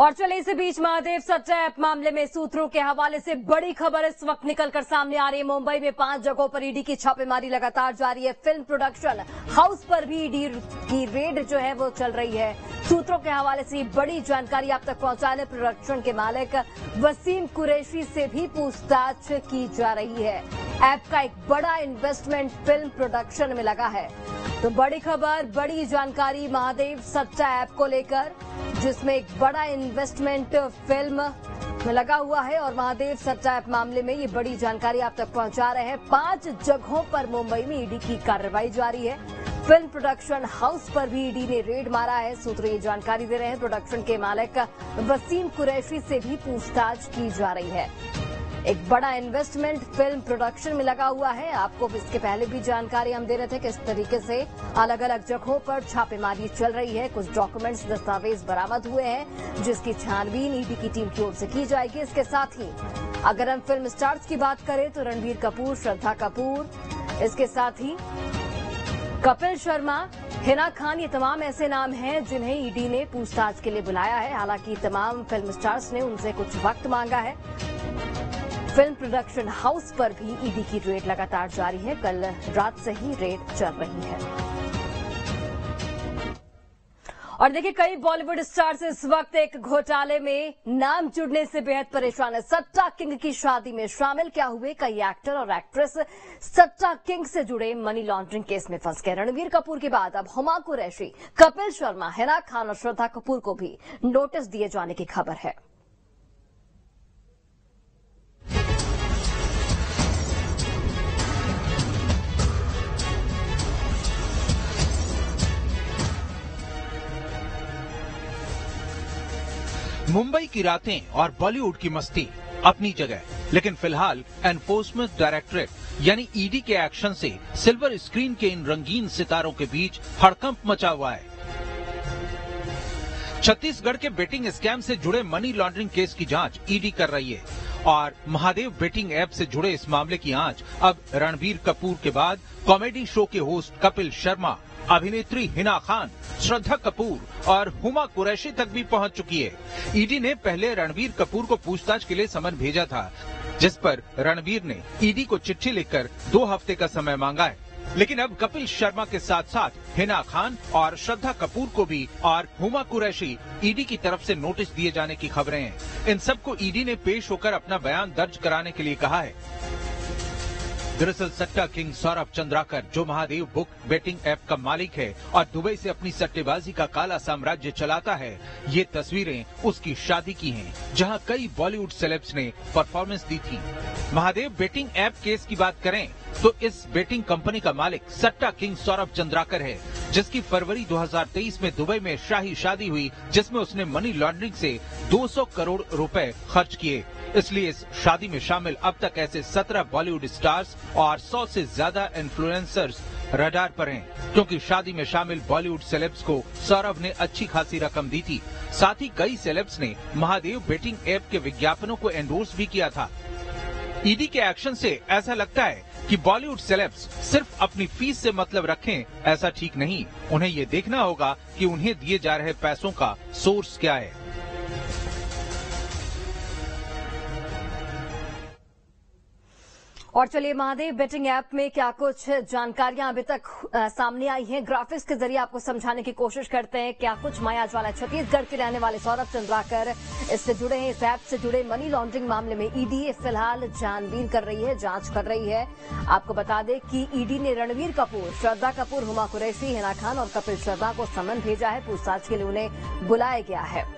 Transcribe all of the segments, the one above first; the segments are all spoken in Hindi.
और चले इसी बीच महादेव सट्टा ऐप मामले में सूत्रों के हवाले से बड़ी खबर इस वक्त निकलकर सामने आ रही है। मुंबई में 5 जगहों पर ईडी की छापेमारी लगातार जारी है। फिल्म प्रोडक्शन हाउस पर भी ईडी की रेड जो है वो चल रही है। सूत्रों के हवाले से बड़ी जानकारी आप तक पहुंचाने प्रोडक्शन के मालिक वसीम कुरैशी से भी पूछताछ की जा रही है। ऐप का एक बड़ा इन्वेस्टमेंट फिल्म प्रोडक्शन में लगा है। तो बड़ी खबर, बड़ी जानकारी महादेव सट्टा ऐप को लेकर, जिसमें एक बड़ा इन्वेस्टमेंट फिल्म में लगा हुआ है और महादेव सट्टा ऐप मामले में ये बड़ी जानकारी आप तक पहुंचा रहे हैं। 5 जगहों पर मुंबई में ईडी की कार्रवाई जारी है। फिल्म प्रोडक्शन हाउस पर भी ईडी ने रेड मारा है। सूत्र ये जानकारी दे रहे हैं। प्रोडक्शन के मालिक वसीम कुरैशी से भी पूछताछ की जा रही है। एक बड़ा इन्वेस्टमेंट फिल्म प्रोडक्शन में लगा हुआ है। आपको इसके पहले भी जानकारी हम दे रहे थे किस तरीके से अलग अलग जगहों पर छापेमारी चल रही है। कुछ डॉक्यूमेंट्स, दस्तावेज बरामद हुए हैं जिसकी छानबीन ईडी की टीम की ओर से की जाएगी। इसके साथ ही अगर हम फिल्म स्टार्स की बात करें तो रणबीर कपूर, श्रद्धा कपूर, इसके साथ ही कपिल शर्मा, हिना खान, ये तमाम ऐसे नाम हैं जिन्हें ईडी ने पूछताछ के लिए बुलाया है। हालांकि तमाम फिल्म स्टार्स ने उनसे कुछ वक्त मांगा है। फिल्म प्रोडक्शन हाउस पर भी ईडी की रेड लगातार जारी है। कल रात से ही रेड चल रही है। और देखिए, कई बॉलीवुड स्टार्स इस वक्त एक घोटाले में नाम जुड़ने से बेहद परेशान है। सट्टा किंग की शादी में शामिल क्या हुए कई एक्टर और एक्ट्रेस सट्टा किंग से जुड़े मनी लॉन्ड्रिंग केस में फंस गए। रणबीर कपूर के बाद अब हुमा कुरैशी, कपिल शर्मा, हिना खान और श्रद्धा कपूर को भी नोटिस दिए जाने की खबर है। मुंबई की रातें और बॉलीवुड की मस्ती अपनी जगह, लेकिन फिलहाल एनफोर्समेंट डायरेक्टरेट यानी ईडी के एक्शन से सिल्वर स्क्रीन के इन रंगीन सितारों के बीच हड़कंप मचा हुआ है। छत्तीसगढ़ के बेटिंग स्कैम से जुड़े मनी लॉन्ड्रिंग केस की जांच ईडी कर रही है और महादेव बेटिंग ऐप से जुड़े इस मामले की आंच अब रणबीर कपूर के बाद कॉमेडी शो के होस्ट कपिल शर्मा, अभिनेत्री हिना खान, श्रद्धा कपूर और हुमा कुरैशी तक भी पहुंच चुकी है। ईडी ने पहले रणबीर कपूर को पूछताछ के लिए समन भेजा था, जिस पर रणबीर ने ईडी को चिट्ठी लिखकर 2 हफ्ते का समय मांगा है। लेकिन अब कपिल शर्मा के साथ साथ हिना खान और श्रद्धा कपूर को भी और हुमा कुरैशी ईडी की तरफ से नोटिस दिए जाने की खबरें हैं। इन सबको ईडी ने पेश होकर अपना बयान दर्ज कराने के लिए कहा है। दरअसल सट्टा किंग सौरभ चंद्राकर, जो महादेव बुक बेटिंग ऐप का मालिक है और दुबई से अपनी सट्टेबाजी का काला साम्राज्य चलाता है, ये तस्वीरें उसकी शादी की हैं, जहां कई बॉलीवुड सेलेब्स ने परफॉर्मेंस दी थी। महादेव बेटिंग ऐप केस की बात करें तो इस बेटिंग कंपनी का मालिक सट्टा किंग सौरभ चंद्राकर है, जिसकी फरवरी 2023 में दुबई में शाही शादी हुई, जिसमें उसने मनी लॉन्ड्रिंग से 200 करोड़ रुपए खर्च किए। इसलिए इस शादी में शामिल अब तक ऐसे 17 बॉलीवुड स्टार्स और 100 से ज्यादा इन्फ्लुएंसर्स रडार पर हैं, क्योंकि शादी में शामिल बॉलीवुड सेलेब्स को सौरभ ने अच्छी खासी रकम दी थी। साथ ही कई सेलेब्स ने महादेव बेटिंग ऐप के विज्ञापनों को एंडोर्स भी किया था। ईडी के एक्शन से ऐसा लगता है कि बॉलीवुड सेलेब्स सिर्फ अपनी फीस से मतलब रखें, ऐसा ठीक नहीं। उन्हें ये देखना होगा कि उन्हें दिए जा रहे पैसों का सोर्स क्या है। और चलिए, महादेव बेटिंग ऐप में क्या कुछ जानकारियां अभी तक सामने आई हैं, ग्राफिक्स के जरिए आपको समझाने की कोशिश करते हैं। क्या कुछ माया ज्वाला छत्तीसगढ़ के रहने वाले सौरभ चंद्राकर इससे जुड़े हैं। इस ऐप से जुड़े मनी लॉन्ड्रिंग मामले में ईडी फिलहाल छानबीन कर रही है, जांच कर रही है। आपको बता दें कि ईडी ने रणबीर कपूर, श्रद्धा कपूर, हुमा कुरैशी, हिना खान और कपिल शर्मा को समन भेजा है। पूछताछ के लिए उन्हें बुलाया गया है।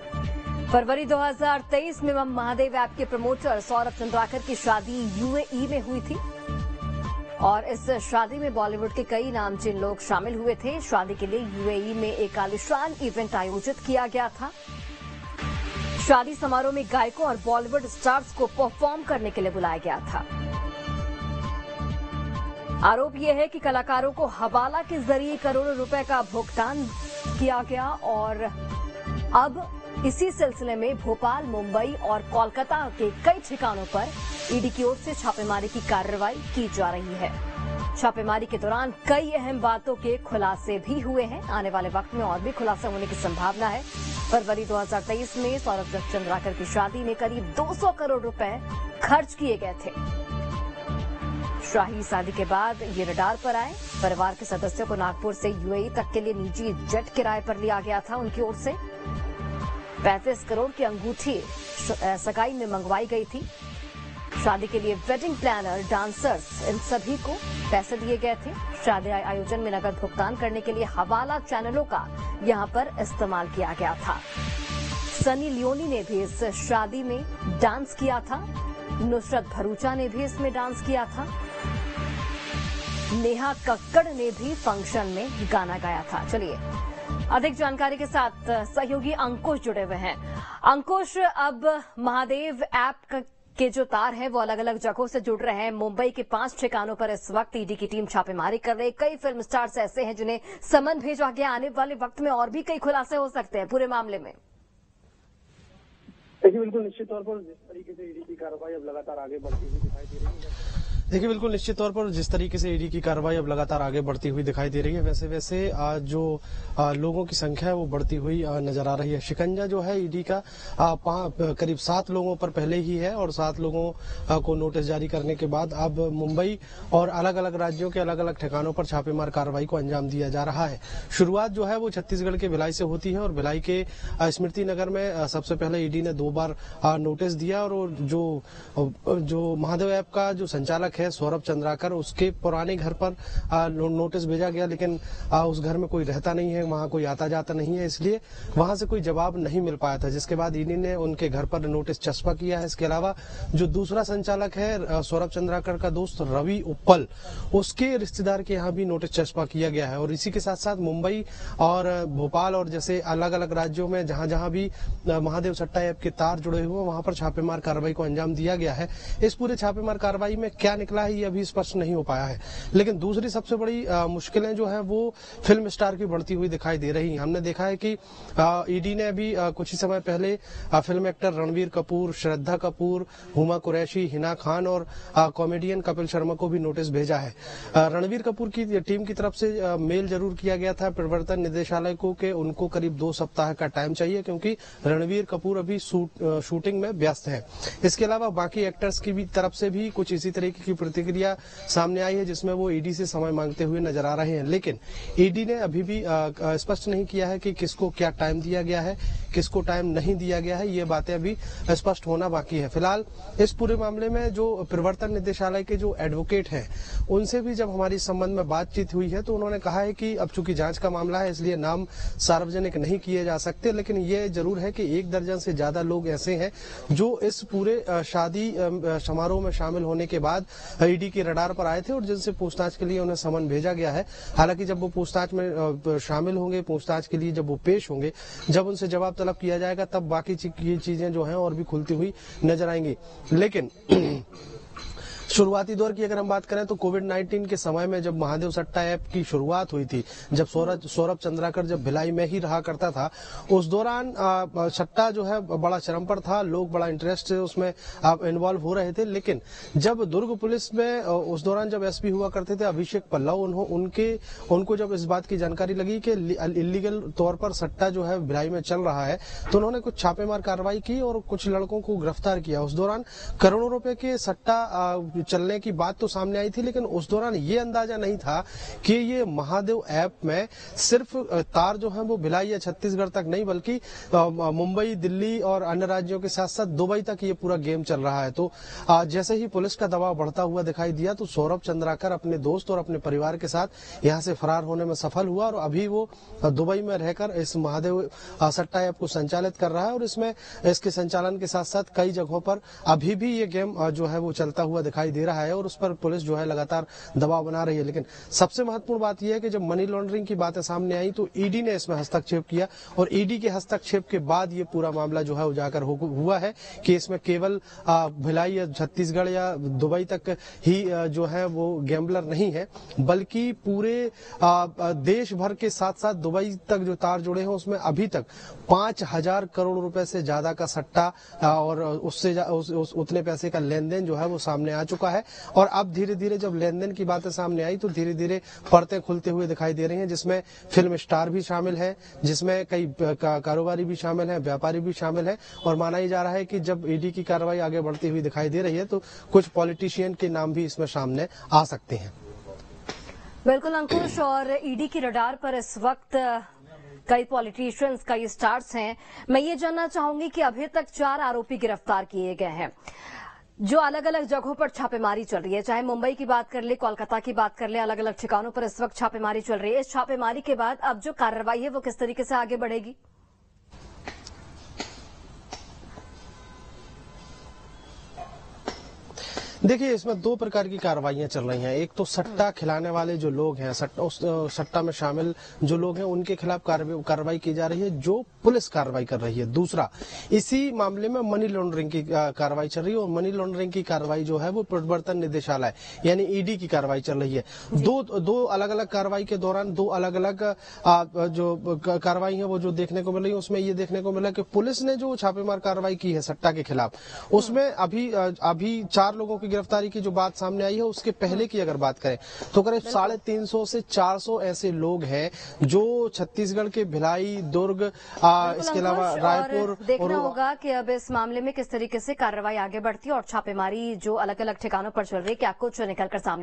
फरवरी 2023 में महादेव ऐप के प्रमोटर सौरभ चंद्राकर की शादी यूएई में हुई थी और इस शादी में बॉलीवुड के कई नामचीन लोग शामिल हुए थे। शादी के लिए यूएई में एक आलीशान इवेंट आयोजित किया गया था। शादी समारोह में गायकों और बॉलीवुड स्टार्स को परफॉर्म करने के लिए बुलाया गया था। आरोप यह है कि कलाकारों को हवाला के जरिए करोड़ों रुपए का भुगतान किया गया और अब इसी सिलसिले में भोपाल, मुंबई और कोलकाता के कई ठिकानों पर ईडी की ओर से छापेमारी की कार्रवाई की जा रही है। छापेमारी के दौरान कई अहम बातों के खुलासे भी हुए हैं। आने वाले वक्त में और भी खुलासा होने की संभावना है। फरवरी 2023 में सौरभ चंद्राकर की शादी में करीब 200 करोड़ रुपए खर्च किए गए थे। शाही शादी के बाद ये रडार पर आए। परिवार के सदस्यों को नागपुर से यूएई तक के लिए निजी जेट किराए पर लिया गया था। उनकी ओर से 35 करोड़ की अंगूठी सगाई में मंगवाई गई थी। शादी के लिए वेडिंग प्लानर, डांसर्स, इन सभी को पैसे दिए गए थे। शादी आयोजन में नकद भुगतान करने के लिए हवाला चैनलों का यहां पर इस्तेमाल किया गया था। सनी लियोनी ने भी इस शादी में डांस किया था। नुसरत भरूचा ने भी इसमें डांस किया था। नेहा कक्कड़ ने भी फंक्शन में गाना गाया था। चलिए अधिक जानकारी के साथ सहयोगी अंकुश जुड़े हुए हैं। अंकुश, अब महादेव ऐप के जो तार हैं वो अलग अलग जगहों से जुड़ रहे हैं। मुंबई के 5 ठिकानों पर इस वक्त ईडी की टीम छापेमारी कर रही है। कई फिल्म स्टार्स ऐसे हैं जिन्हें समन भेजा गया। आने वाले वक्त में और भी कई खुलासे हो सकते हैं पूरे मामले में। देखिए, बिल्कुल निश्चित तौर पर जिस तरीके से ईडी की कार्रवाई अब लगातार आगे बढ़ती हुई दिखाई दे रही है। देखिए, बिल्कुल निश्चित तौर पर जिस तरीके से ईडी की कार्रवाई अब लगातार आगे बढ़ती हुई दिखाई दे रही है, वैसे वैसे जो लोगों की संख्या है वो बढ़ती हुई नजर आ रही है। शिकंजा जो है ईडी का करीब 7 लोगों पर पहले ही है और 7 लोगों को नोटिस जारी करने के बाद अब मुंबई और अलग अलग राज्यों के अलग अलग ठिकानों पर छापेमार कार्रवाई को अंजाम दिया जा रहा है। शुरुआत जो है वो छत्तीसगढ़ के भिलाई से होती है और भिलाई के स्मृति नगर में सबसे पहले ईडी ने 2 बार नोटिस दिया और जो महादेव ऐप का जो संचालक है सौरभ चंद्राकर, उसके पुराने घर पर नोटिस भेजा गया, लेकिन उस घर में कोई रहता नहीं है, वहां कोई आता जाता नहीं है, इसलिए वहां से कोई जवाब नहीं मिल पाया था। जिसके बाद ईडी ने उनके घर पर नोटिस चस्पा किया है। इसके अलावा जो दूसरा संचालक है सौरभ चंद्राकर का दोस्त रवि उप्पल, उसके रिश्तेदार के यहाँ भी नोटिस चस्पा किया गया है। और इसी के साथ साथ मुंबई और भोपाल और जैसे अलग अलग राज्यों में जहां जहां भी महादेव सट्टा ऐप के तार जुड़े हुए वहां पर छापेमार कार्रवाई को अंजाम दिया गया है। इस पूरे छापेमार कार्रवाई में क्या निकला है ये अभी स्पष्ट नहीं हो पाया है। लेकिन दूसरी सबसे बड़ी मुश्किलें जो है वो फिल्म स्टार की बढ़ती हुई दिखाई दे रही हैं। हमने देखा है कि ईडी ने अभी कुछ ही समय पहले फिल्म एक्टर रणवीर कपूर, श्रद्धा कपूर, हुमा कुरैशी, हिना खान और कॉमेडियन कपिल शर्मा को भी नोटिस भेजा है। रणवीर कपूर की टीम की तरफ से मेल जरूर किया गया था प्रवर्तन निदेशालय को कि उनको करीब 2 सप्ताह का टाइम चाहिए, क्योंकि रणवीर कपूर अभी शूटिंग में व्यस्त है। इसके अलावा बाकी एक्टर्स की भी तरफ से भी कुछ इसी तरीके की प्रतिक्रिया सामने आई है, जिसमें वो ईडी से समय मांगते हुए नजर आ रहे हैं। लेकिन ईडी ने अभी भी स्पष्ट नहीं किया है कि किसको क्या टाइम दिया गया है, किसको टाइम नहीं दिया गया है। ये बातें अभी स्पष्ट होना बाकी है। फिलहाल इस पूरे मामले में जो प्रवर्तन निदेशालय के जो एडवोकेट हैं, उनसे भी जब हमारी इस संबंध में बातचीत हुई है तो उन्होंने कहा है कि अब चूंकि जांच का मामला है इसलिए नाम सार्वजनिक नहीं किए जा सकते, लेकिन ये जरूर है कि 1 दर्जन से ज्यादा लोग ऐसे हैं जो इस पूरे शादी समारोह में शामिल होने के बाद ईडी के रडार पर आए थे और जिनसे पूछताछ के लिए उन्हें समन भेजा गया है। हालांकि जब वो पूछताछ में शामिल होंगे, पूछताछ के लिए जब वो पेश होंगे, जब उनसे जवाब तलब किया जाएगा, तब बाकी चीजें जो हैं और भी खुलती हुई नजर आएंगी। लेकिन शुरुआती दौर की अगर हम बात करें तो कोविड-19 के समय में जब महादेव सट्टा ऐप की शुरुआत हुई थी, जब सौरभ चंद्राकर जब भिलाई में ही रहा करता था, उस दौरान सट्टा जो है बड़ा चरम पर था, लोग बड़ा इंटरेस्ट से उसमें इन्वॉल्व हो रहे थे। लेकिन जब दुर्ग पुलिस में उस दौरान जब एसपी हुआ करते थे अभिषेक पल्लव, उनको जब इस बात की जानकारी लगी कि इलीगल तौर पर सट्टा जो है भिलाई में चल रहा है, तो उन्होंने कुछ छापेमार कार्रवाई की और कुछ लड़कों को गिरफ्तार किया। उस दौरान करोड़ों रुपए के सट्टा चलने की बात तो सामने आई थी, लेकिन उस दौरान ये अंदाजा नहीं था कि ये महादेव ऐप में सिर्फ तार जो है वो भिलाई या छत्तीसगढ़ तक नहीं, बल्कि मुंबई, दिल्ली और अन्य राज्यों के साथ साथ दुबई तक ये पूरा गेम चल रहा है। तो जैसे ही पुलिस का दबाव बढ़ता हुआ दिखाई दिया तो सौरभ चंद्राकर अपने दोस्त और अपने परिवार के साथ यहाँ से फरार होने में सफल हुआ और अभी वो दुबई में रहकर इस महादेव सट्टा ऐप को संचालित कर रहा है और इसके संचालन के साथ साथ कई जगहों पर अभी भी ये गेम जो है वो चलता हुआ दिखाई दे रहा है और उस पर पुलिस जो है लगातार दबाव बना रही है। लेकिन सबसे महत्वपूर्ण बात यह है कि जब मनी लॉन्ड्रिंग की बातें सामने आई तो ईडी ने इसमें हस्तक्षेप किया और ईडी के हस्तक्षेप के बाद ये पूरा मामला जो है उजागर हुआ है कि इसमें केवल भिलाई या छत्तीसगढ़ या दुबई तक ही जो है वो गैम्बलर नहीं है, बल्कि पूरे देश भर के साथ साथ दुबई तक जो तार जुड़े हैं उसमें अभी तक 5,000 करोड़ रुपए से ज्यादा का सट्टा और उससे उतने पैसे का लेन देन जो है वो सामने आ चुका चुका है और अब धीरे धीरे जब लेन देन की बातें सामने आई तो धीरे धीरे परतें खुलते हुए दिखाई दे रही हैं, जिसमें फिल्म स्टार भी शामिल है, जिसमें कई कारोबारी भी शामिल है, व्यापारी भी शामिल है। और माना ही जा रहा है कि जब ईडी की कार्रवाई आगे बढ़ती हुई दिखाई दे रही है तो कुछ पॉलिटिशियन के नाम भी इसमें सामने आ सकते हैं। बिल्कुल अंकुश, और ईडी की रडार पर इस वक्त कई पॉलिटिशियंस, कई स्टार्स हैं। मैं ये जानना चाहूंगी कि अभी तक 4 आरोपी गिरफ्तार किए गए हैं। जो अलग अलग जगहों पर छापेमारी चल रही है, चाहे मुंबई की बात कर ले, कोलकाता की बात कर ले, अलग अलग ठिकानों पर इस वक्त छापेमारी चल रही है। इस छापेमारी के बाद अब जो कार्रवाई है वो किस तरीके से आगे बढ़ेगी? देखिए, इसमें 2 प्रकार की कार्रवाइयां चल रही हैं। एक तो सट्टा खिलाने वाले जो लोग हैं, सट्टा में शामिल जो लोग हैं, उनके खिलाफ कार्रवाई की जा रही है, जो पुलिस कार्रवाई कर रही है। दूसरा, इसी मामले में मनी लॉन्ड्रिंग की कार्रवाई चल रही है और मनी लॉन्ड्रिंग की कार्रवाई जो है वो प्रवर्तन निदेशालय यानी ईडी की कार्रवाई चल रही है। दो अलग अलग कार्रवाई के दौरान 2 अलग अलग जो कार्रवाई है वो जो देखने को मिल रही है, उसमें ये देखने को मिला कि पुलिस ने जो छापेमार कार्रवाई की है सट्टा के खिलाफ, उसमें अभी 4 लोगों की गिरफ्तारी की जो बात सामने आई है, उसके पहले की अगर बात करें तो करीब 350 से 400 ऐसे लोग हैं जो छत्तीसगढ़ के भिलाई, दुर्ग, इसके अलावा रायपुर। देखना होगा कि अब इस मामले में किस तरीके से कार्रवाई आगे बढ़ती है और छापेमारी जो अलग अलग ठिकानों पर चल रही है क्या कुछ निकलकर सामने